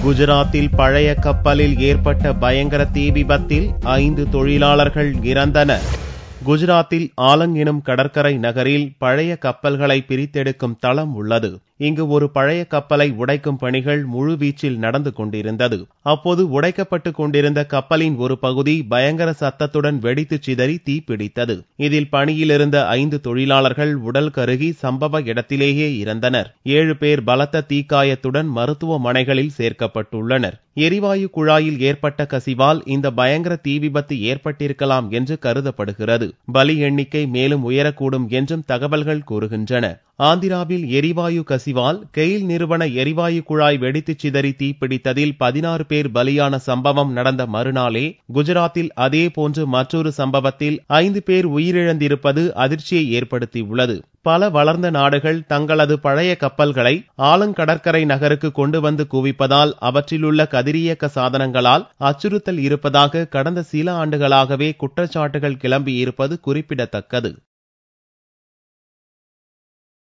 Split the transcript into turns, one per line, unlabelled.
குஜராத்தில் பழைய கப்பலில் ஏற்பட்ட பயங்கர தீ விபத்தில் 5 தொழிலாளர்கள் இறந்தனர். குஜராத்தில் ஆலங் எனும் கடற்கரை நகரில் பழைய கப்பல்களை பிரித்தெடுக்கும் தளம் உள்ளது. இங்கு ஒரு பழைய கப்பலை உடைக்கும் பணிகள் முழுவீச்சில் நடந்து கொண்டிருந்தது. அப்போது உடைக்கப்பட்டு கொண்டிருந்த கப்பலின் ஒரு பகுதி பயங்கர சத்தத்துடன் வெடித்து சிதறி தீப்பிடித்தது. இதில் பணியில் இருந்த 5 தொழிலாளர்கள் உடல் கருகி சம்பவ இடத்திலேயே இறந்தனர். 7 பேர் பலத்த தீக்காயத்துடன் மருத்துவமனைகளில் சேர்க்கப்பட்டுள்ளனர். எரிவாயு குழாயில் ஏற்பட்ட கசிவால் இந்த பயங்கர தீ விபத்து ஏற்பட்டிருக்கலாம் என்று கருதப்படுகிறது. பலி எண்ணிக்கை மேலும் உயரக்கூடும் என்றும் தகவல்கள் கூறுகின்றன. ஆந்திராவில் எரிவாயு கசிவால் கெயில் நிறுவன எரிவாயு குழாய் வெடித்து சிதறி தீப்பிடித்ததில் 16 பேர் பலியான சம்பவம் நடந்த மறுநாளே குஜராத்தில் அதே போன்று மற்றொரு சம்பவத்தில் 5 பேர் உயிரிழந்திருப்பது அதிர்ச்சியை ஏற்படுத்தியுள்ளது. பல வளர்ந்த நாடுகள் தங்களது பழைய கப்பல்களை ஆலங்கடற்கரை நகருக்கு கொண்டு வந்து குவிப்பதால் அவற்றிலுள்ள கதிரியக்க சாதனங்களால் அச்சுறுத்தல் இருப்பதாக கடந்த சில ஆண்டுகளாகவே குற்றச்சாட்டுகள் கிளம்பியிருப்பது குறிப்பிடத்தக்கது.